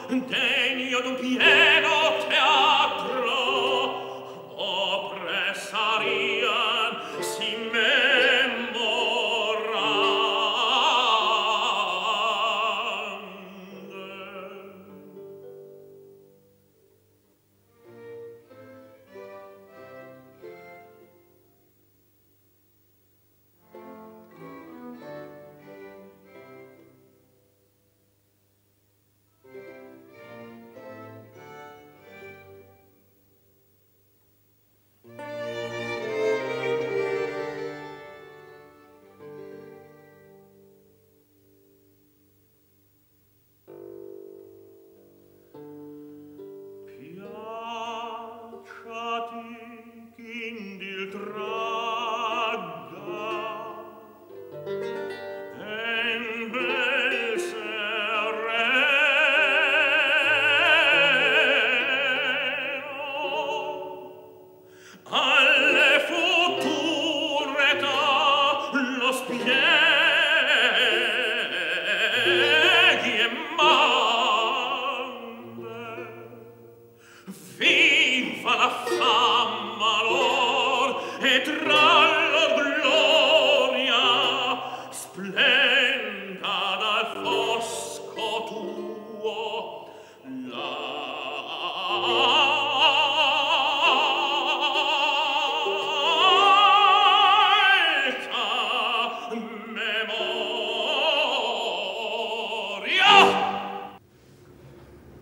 degno d'un pieno teatro, oppressarian si memorande. Piacciati ch'ind'il tragga, en bel sereno, alle future età lo spieghi e mande. Viva la fama lor, e tra lor gloria splenda dal fosco tuo l'alta memoria.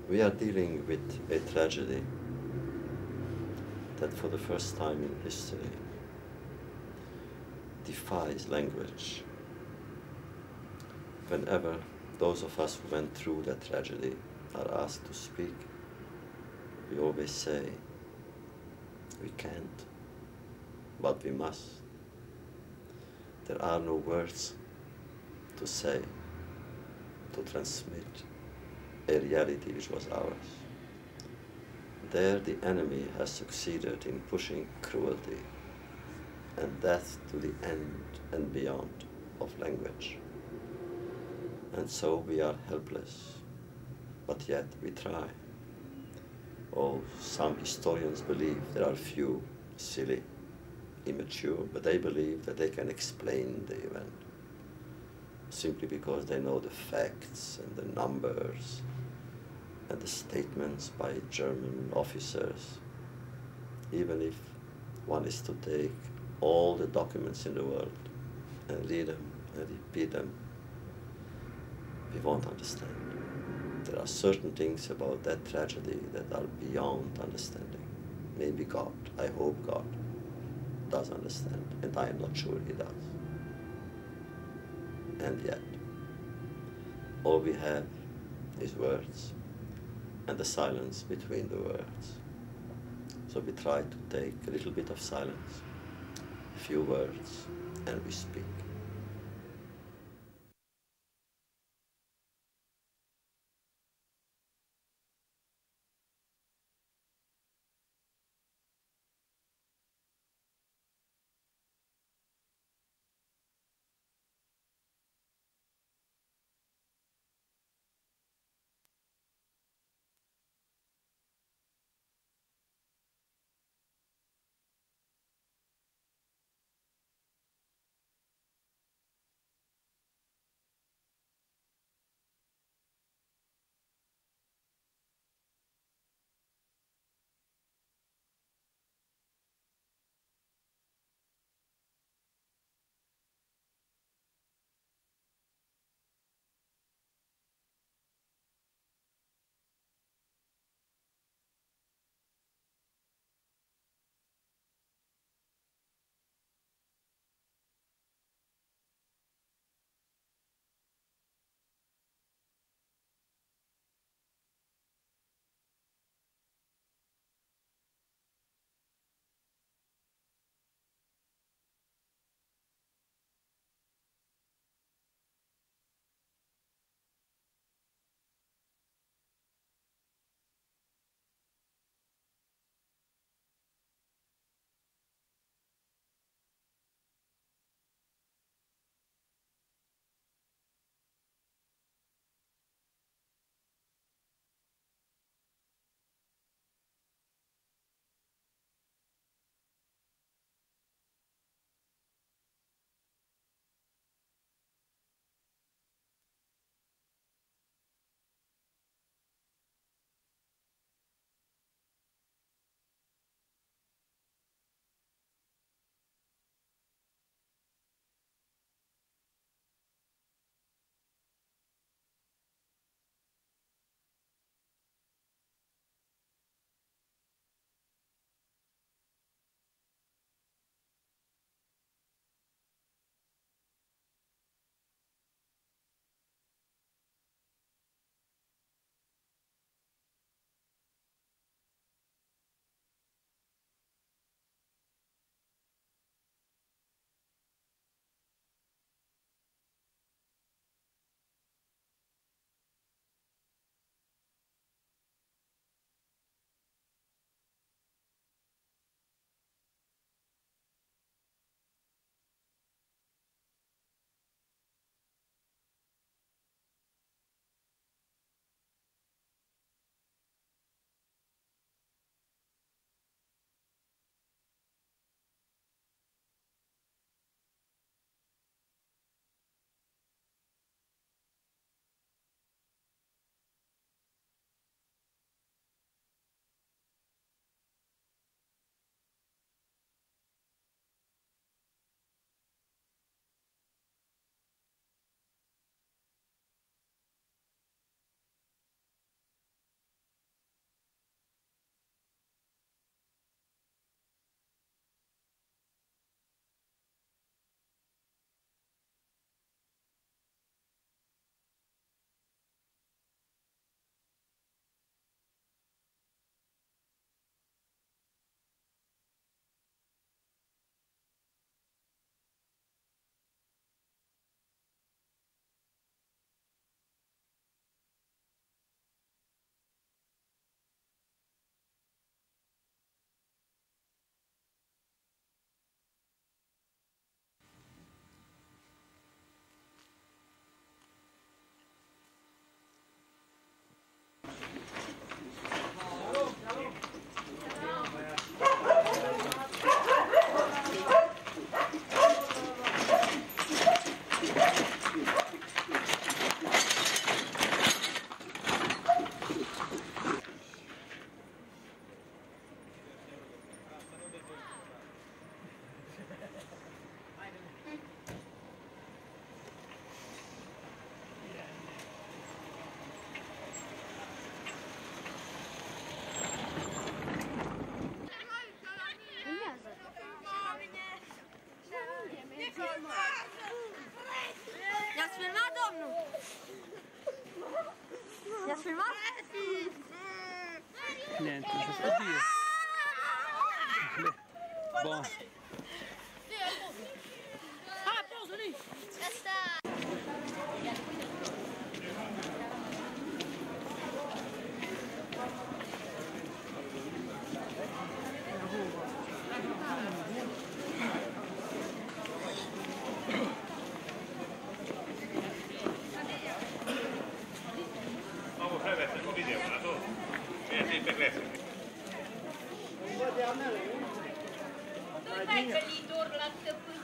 We are dealing with a tragedy that for the first time in history defies language. Whenever those of us who went through that tragedy are asked to speak, we always say, we can't, but we must. There are no words to say, to transmit a reality which was ours. There the enemy has succeeded in pushing cruelty and death to the end and beyond of language. And so we are helpless, but yet we try. Oh, some historians believe there are few silly, immature, but they believe that they can explain the event simply because they know the facts and the numbers and the statements by German officers. Even if one is to take all the documents in the world and read them and repeat them, we won't understand. There are certain things about that tragedy that are beyond understanding. Maybe God, I hope God, does understand, and I am not sure He does. And yet, all we have is words and the silence between the words. So we try to take a little bit of silence, a few words, and we speak. Niente, oddio. Buono. Ah, poso lì! Vamos a ver, tengo video, ¿no? Mira, sí, perfecto. Dove vai per lì, torna, te puoi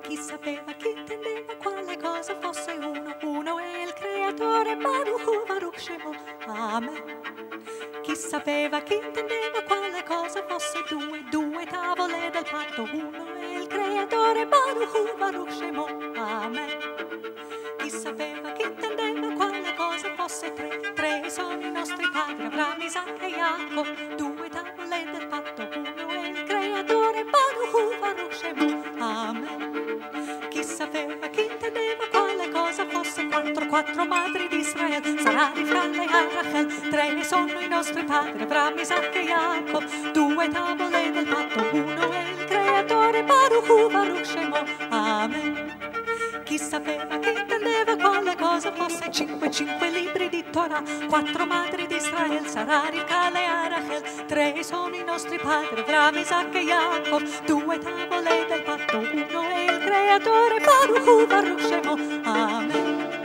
Chi sapeva, chi intendeva quale cosa fosse uno, uno è il creatore, Baruch Baruch Shemo, Amen. Chi sapeva, chi intendeva quale cosa fosse due, due tavole del patto, uno è il creatore, Baruch Baruch Shemo, Amen. Chi sapeva, chi intendeva quale cosa fosse tre, tre sono i nostri padri, Abramo, Isacco e Jacob, due tavole del patto, uno è il creatore, Baruch Baruch Shemo, Amen. Chi sapeva, chi intendeva quale cosa fosse quattro, quattro madri di Israele, Sara, Rivka e Rachel, tre sono i nostri padri, Abramo, Isacco e Jacob, due tavole del patto, uno è il creatore, Baruch Baruch Shemo, Amen. Chi sapeva, chi intendeva quale cosa fosse cinque, cinque libri di Torah, quattro madri di Israele, Sara, Rivka e Rachel, tre sono i nostri padri, Abramo, Isacco e Jacob, due tavole del patto, uno è il creatore, Baruch Baruch Shemo, Amen.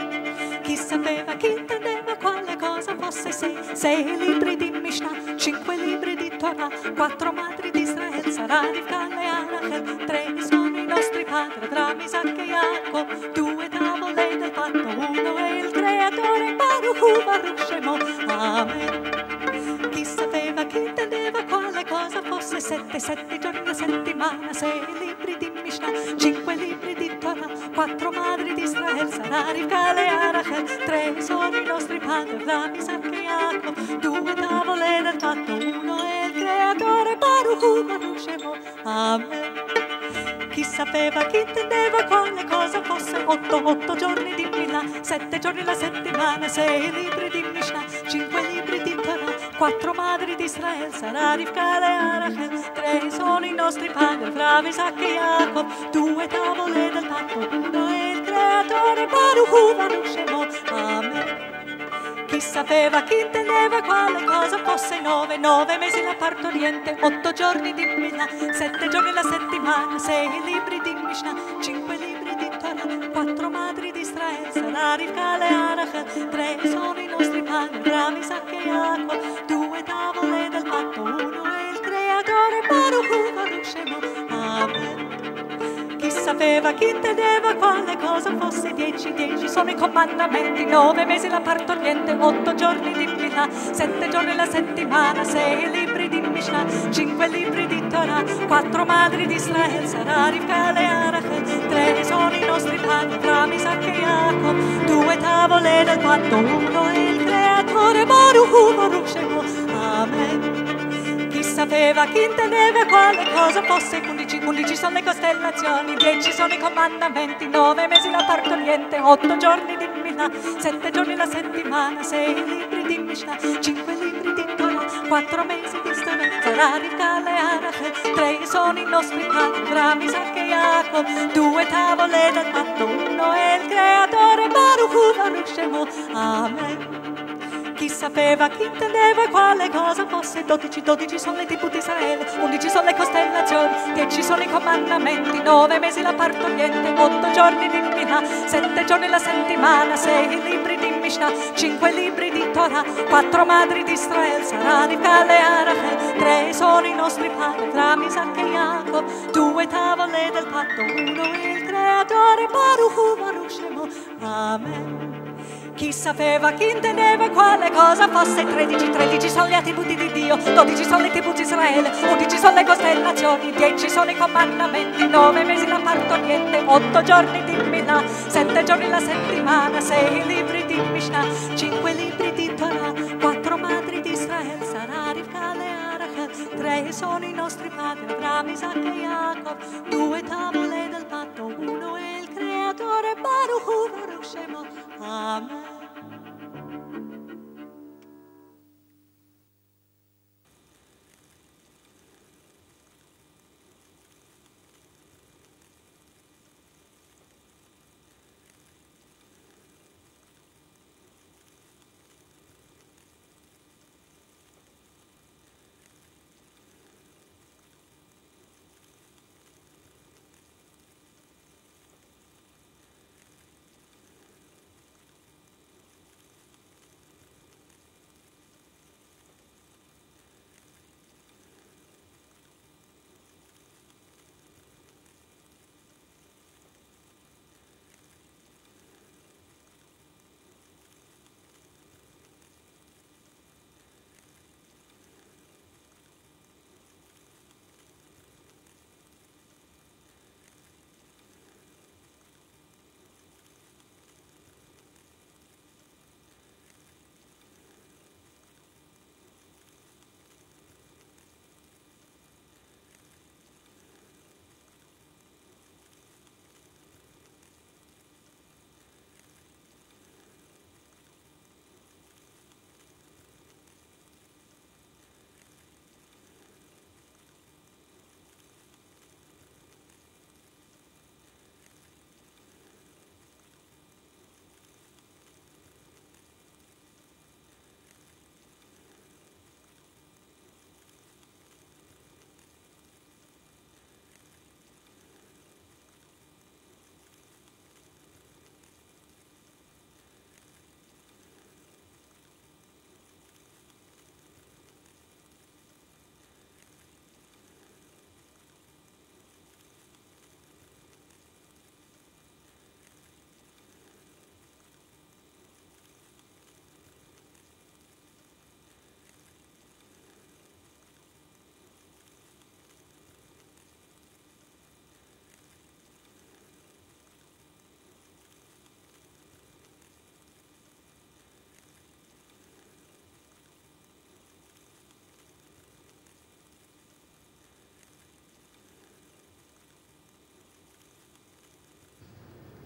Chi sapeva, chi intendeva quale cosa fosse sei libri di Mishnah, cinque libri di Torah, quattro madri di Israele, Sara, Rivka e Rachel, tre sono i nostri padri, Abramo, Isacco e Jacob, due tavole del patto, uno è il creatore, Baruch Baruch Shemo, Amen. Chi sapeva, chi intendeva quale cosa fosse sette giorni alla settimana, sei libri di Mishnah, cinque libri di Torah, quattro madri di Israele, Sara, Rivka e Rachel, tre sono i nostri padri, Abramo, Isacco e Jacob, due tavole del patto, uno è il creatore, Baruch Baruch Shemo, Amen. Chi sapeva, chi intendeva quale cosa fosse otto giorni di Milà, 7 giorni la settimana, 6 libri di Mishnah, 5 libri di Torah, 4 madri di Israele, Sara, Rivka e Rachel, 3 sono i nostri padri, Abramo, Isacco e Jacob, 2 tavole del patto, uno è il creatore, Baruch Baruch Shemo, Amen. Chi sapeva, chi intendeva quale cosa fosse 9 mesi la partoriente, 8 giorni di Milà, 7 giorni la settimana, 6 libri di Mishnah, 5 libri di Torah, 4 madri di Israele, Sara, Rivka e Rachel, 3 sono i nostri padri, Abramo, Isacco e Jacob, 2 tavole del patto, uno è il creatore, Baruch Baruch Shemo, Amen. Chi sapeva, chi intendeva quale cosa fosse 10 sono i comandamenti, 9 mesi la partoriente, 8 giorni di Milà, 7 giorni la settimana, 6 libri di Mishnah, 5 libri di Torah, 4 madri di Israele, Sara, Rivka e Rachel, 3 sono i nostri padri, Abramo, Isacco e Jacob, 2 tavole del patto, uno è il creatore, Baruch Baruch Shemo, Amen. Chi sapeva, chi intendeva quale cosa fosse 11 sono le costellazioni, 10 sono i comandamenti, 9 mesi la partoriente, 8 giorni di Milà, 7 giorni la settimana, 6 libri di Mishnah, 5 libri di Torah, 4 mesi di storia, Sara, Rivka e Rachel, 3 sono i nostri padri, Abramo, Isacco e Jacob, 2 tavole del patto, uno è il creatore, Baruch Baruch Shemo, Amen. Chi sapeva, chi intendeva quale cosa fosse 12 sono le tribù di Israele, 11 sono le costellazioni, 10 sono i comandamenti, 9 mesi la partoriente, 8 giorni di Milà, 7 giorni la settimana, 6 libri di Mishnah, 5 libri di Torah, 4 madri di Israele, Sara, Rivka e Rachel, 3 sono i nostri padri, Abramo, Isacco e Jacob, 2 tavole del patto, uno è il creatore, Baruch Baruch Shemo, Amen. Chi sapeva, chi intendeva quale cosa fosse 13 sono gli attributi di Dio, 12 sono le tribù di Israele, 11 sono le costellazioni, 10 sono i comandamenti, 9 mesi la partoriente, 8 giorni di Milà, 7 giorni la settimana, 6 libri di Mishnah, 5 libri di Torah, 4 madri di Israele, Sara, Rivka e Rachel, 3 sono i nostri padri, Abramo, Isacco e Jacob, 2 tavole del patto, uno è il creatore, Baruch Baruch Shemo, Amen.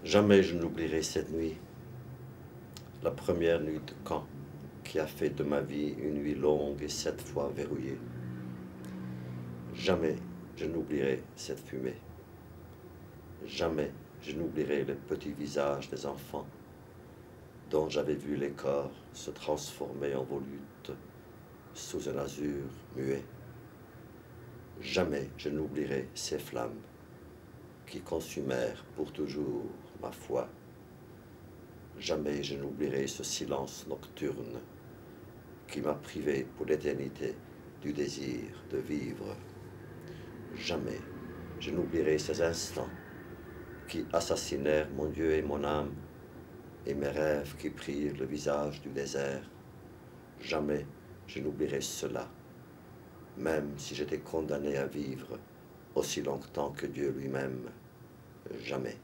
Jamais je n'oublierai cette nuit, la première nuit de camp qui a fait de ma vie une nuit longue et 7 fois verrouillée. Jamais je n'oublierai cette fumée. Jamais je n'oublierai les petits visages des enfants dont j'avais vu les corps se transformer en volutes sous un azur muet. Jamais je n'oublierai ces flammes qui consumèrent pour toujours ma foi. Jamais je n'oublierai ce silence nocturne qui m'a privé pour l'éternité du désir de vivre. Jamais je n'oublierai ces instants qui assassinèrent mon Dieu et mon âme, et mes rêves qui prirent le visage du désert. Jamais je n'oublierai cela, même si j'étais condamné à vivre aussi longtemps que Dieu lui-même. Jamais.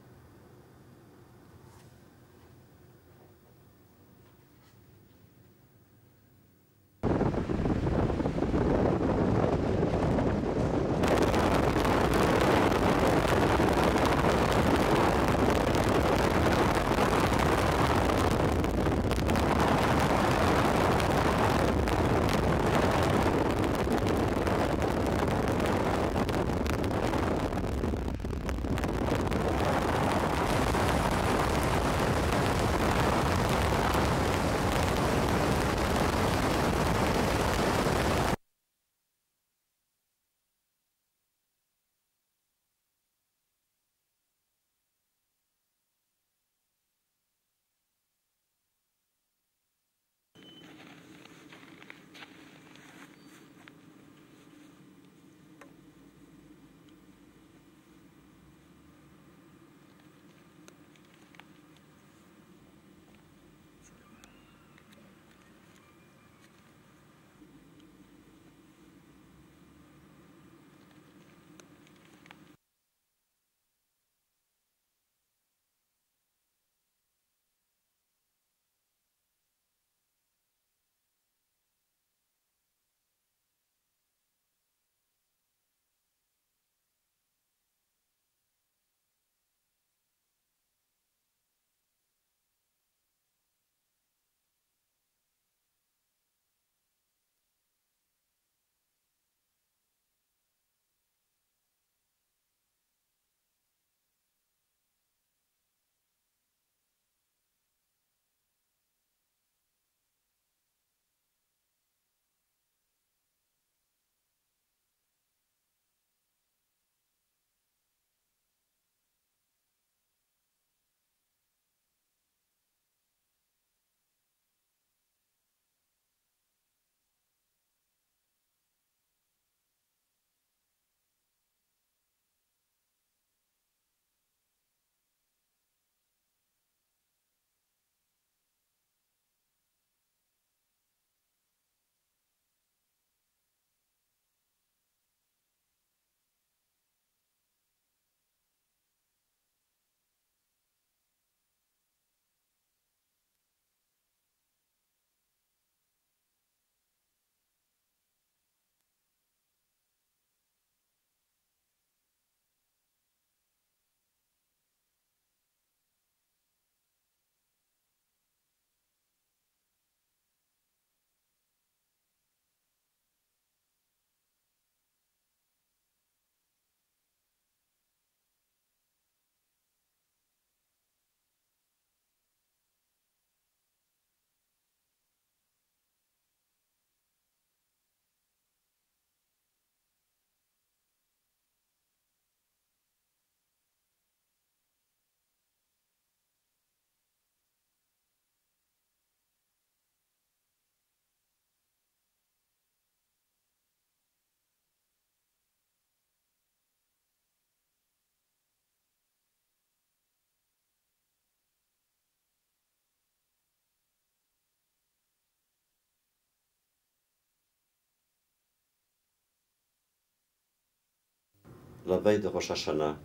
La veille de Rosh Hashanah,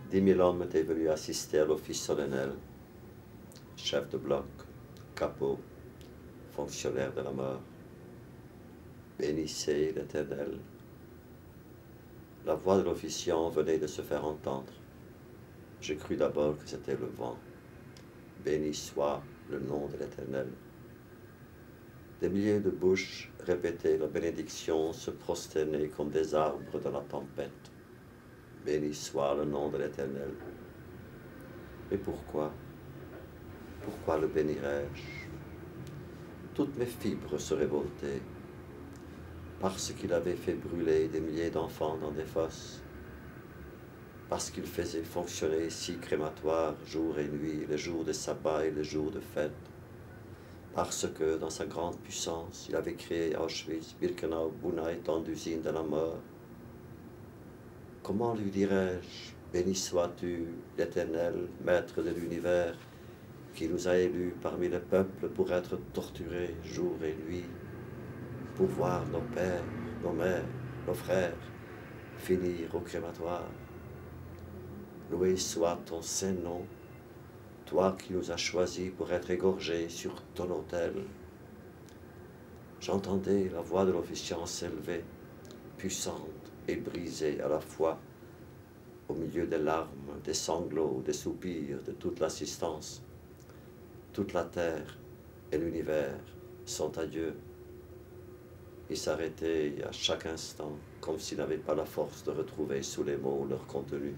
10 000 hommes étaient venus assister à l'office solennel. Chef de bloc, capot, fonctionnaire de la mort. Bénissez l'Éternel. La voix de l'officiant venait de se faire entendre. J'ai cru d'abord que c'était le vent. Béni soit le nom de l'Éternel. Des milliers de bouches répétaient la bénédiction, se prosternaient comme des arbres dans la tempête. Béni soit le nom de l'Éternel. Mais pourquoi? Pourquoi le bénirais-je? Toutes mes fibres se révoltaient, parce qu'il avait fait brûler des milliers d'enfants dans des fosses, parce qu'il faisait fonctionner 6 crématoires jour et nuit, les jours de sabbat et les jours de fête, parce que, dans sa grande puissance, il avait créé Auschwitz, Birkenau, Buna et tant d'usines de la mort. Comment lui dirais-je, béni sois-tu, l'Éternel, maître de l'univers, qui nous a élus parmi les peuples pour être torturés jour et nuit, pour voir nos pères, nos mères, nos frères finir au crématoire. Loué soit ton saint nom, toi qui nous as choisis pour être égorgés sur ton autel. J'entendais la voix de l'officiant s'élever, puissante et brisée à la fois, au milieu des larmes, des sanglots, des soupirs de toute l'assistance. Toute la terre et l'univers sont à Dieu. Ils s'arrêtaient à chaque instant, comme s'ils n'avaient pas la force de retrouver sous les mots leur contenu.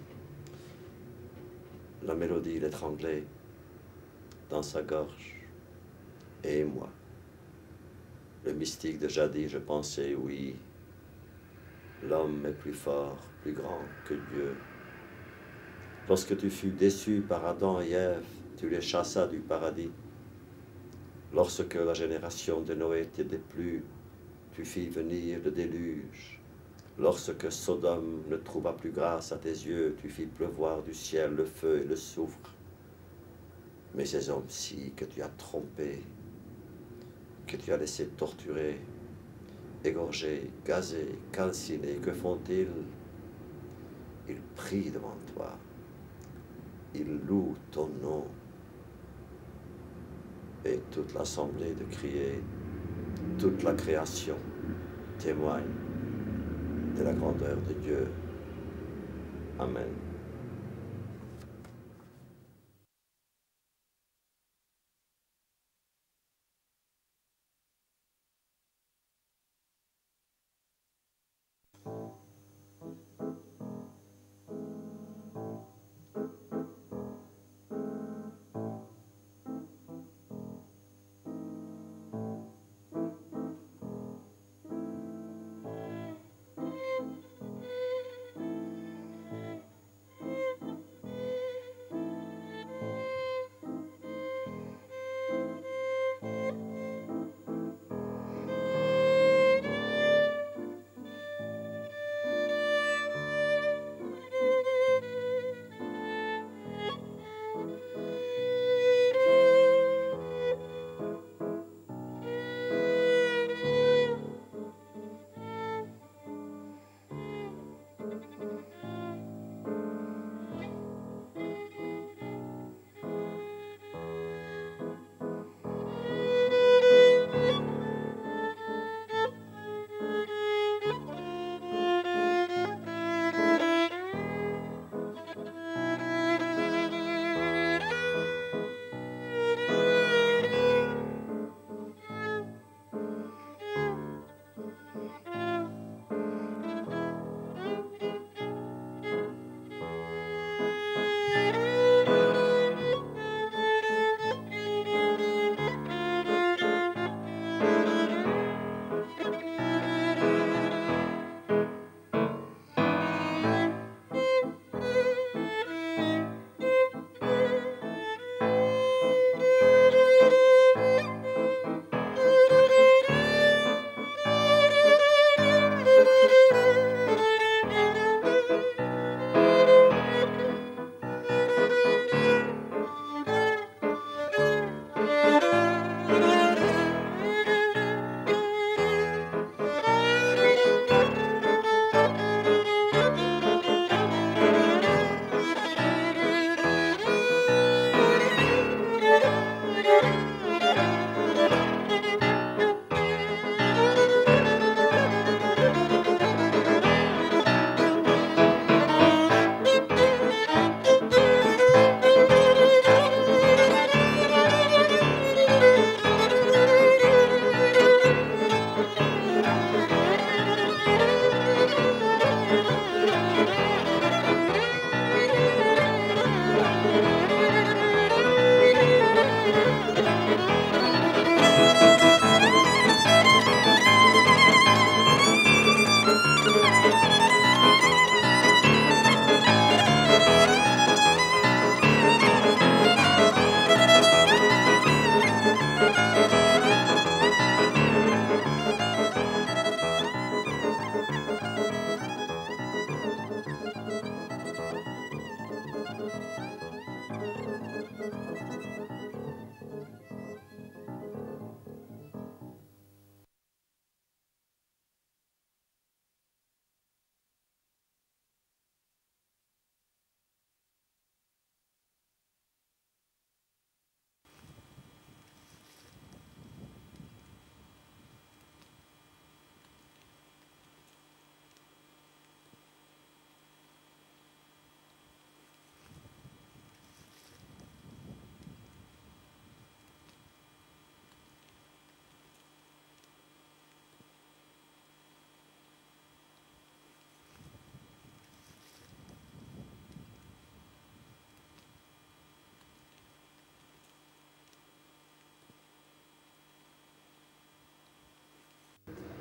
La mélodie l'étranglait dans sa gorge. Et moi, le mystique de jadis, je pensais, oui, l'homme est plus fort, plus grand que Dieu. Lorsque tu fus déçu par Adam et Ève, tu les chassas du paradis. Lorsque la génération de Noé te déplut, tu fis venir le déluge. Lorsque Sodome ne trouva plus grâce à tes yeux, tu fis pleuvoir du ciel le feu et le soufre. Mais ces hommes-ci que tu as trompés, que tu as laissés torturer, égorger, gazer, calciner, que font-ils? Ils prient devant toi. Ils louent ton nom. Et toute l'assemblée de crier, toute la création témoigne de la grandeur de Dieu. Amen.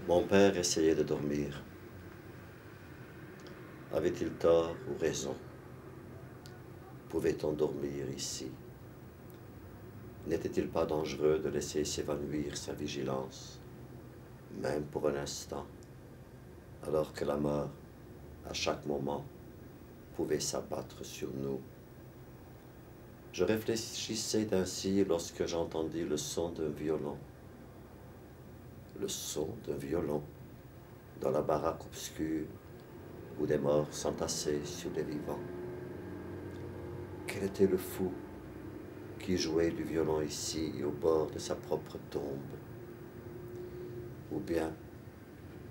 Mon père essayait de dormir. Avait-il tort ou raison? Pouvait-on dormir ici? N'était-il pas dangereux de laisser s'évanouir sa vigilance, même pour un instant, alors que la mort, à chaque moment, pouvait s'abattre sur nous? Je réfléchissais ainsi lorsque j'entendis le son d'un violon. Le son d'un violon dans la baraque obscure où des morts s'entassaient sur les vivants. Quel était le fou qui jouait du violon ici au bord de sa propre tombe? Ou bien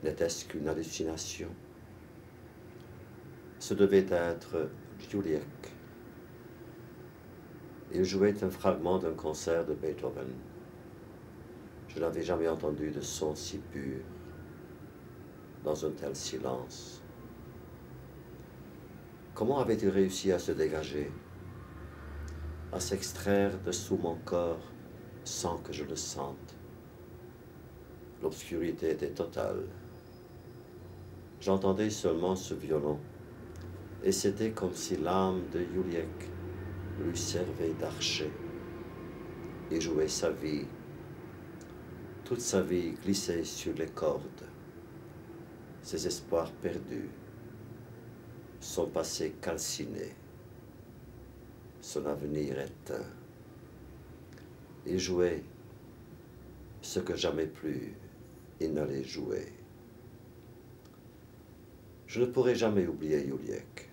n'était-ce qu'une hallucination? Ce devait être Juliek. Il jouait un fragment d'un concert de Beethoven. Je n'avais jamais entendu de son si pur, dans un tel silence. Comment avait-il réussi à se dégager, à s'extraire de sous mon corps sans que je le sente? L'obscurité était totale. J'entendais seulement ce violon, et c'était comme si l'âme de Juliek lui servait d'archer et jouait sa vie. Toute sa vie glissait sur les cordes, ses espoirs perdus, son passé calciné, son avenir éteint. Il jouait ce que jamais plus il n'allait jouer. Je ne pourrai jamais oublier Juliek.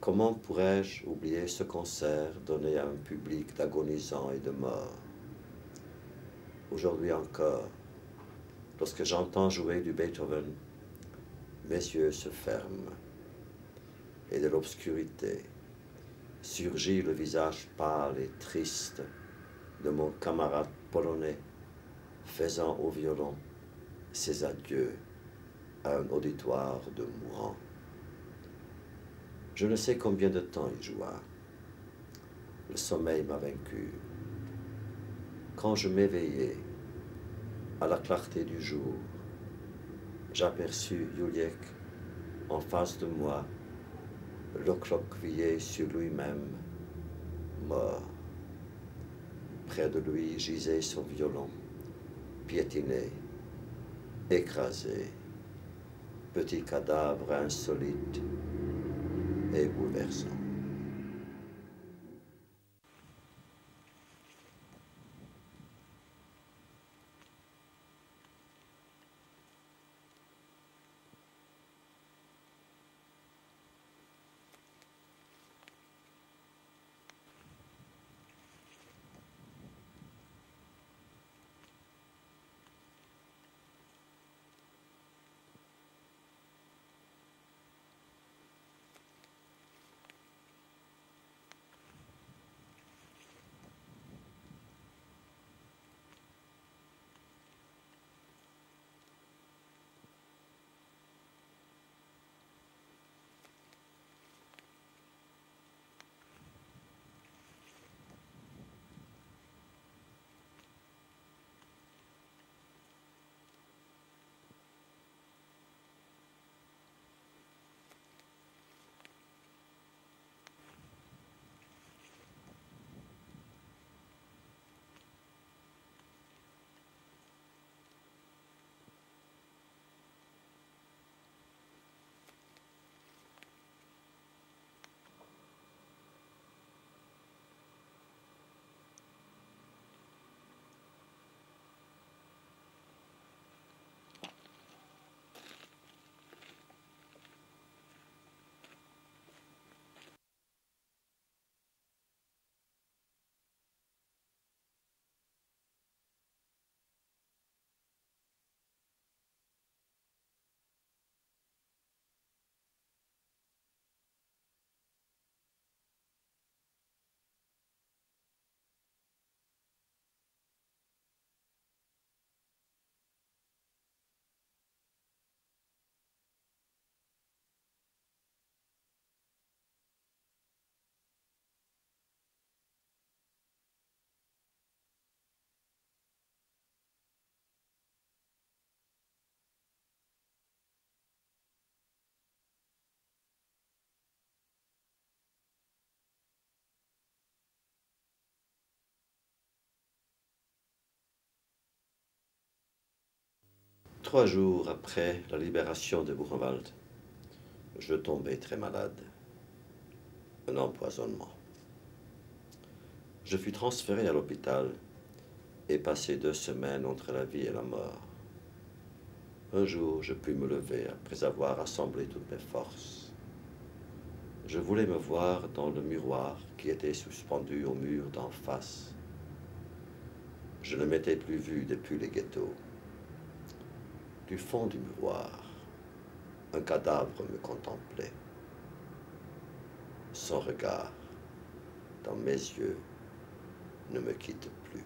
Comment pourrais-je oublier ce concert donné à un public d'agonisants et de morts? Aujourd'hui encore, lorsque j'entends jouer du Beethoven, mes yeux se ferment et de l'obscurité surgit le visage pâle et triste de mon camarade polonais faisant au violon ses adieux à un auditoire de mourants. Je ne sais combien de temps il joua. Le sommeil m'a vaincu. Quand je m'éveillai, à la clarté du jour, j'aperçus Juliek en face de moi, recroquevillé sur lui-même, mort. Près de lui gisait son violon, piétiné, écrasé, petit cadavre insolite et bouleversant. 3 jours après la libération de Buchenwald, je tombais très malade. Un empoisonnement. Je fus transféré à l'hôpital et passé 2 semaines entre la vie et la mort. Un jour, je pus me lever après avoir rassemblé toutes mes forces. Je voulais me voir dans le miroir qui était suspendu au mur d'en face. Je ne m'étais plus vu depuis les ghettos. Du fond du miroir, un cadavre me contemplait. Son regard, dans mes yeux, ne me quitte plus.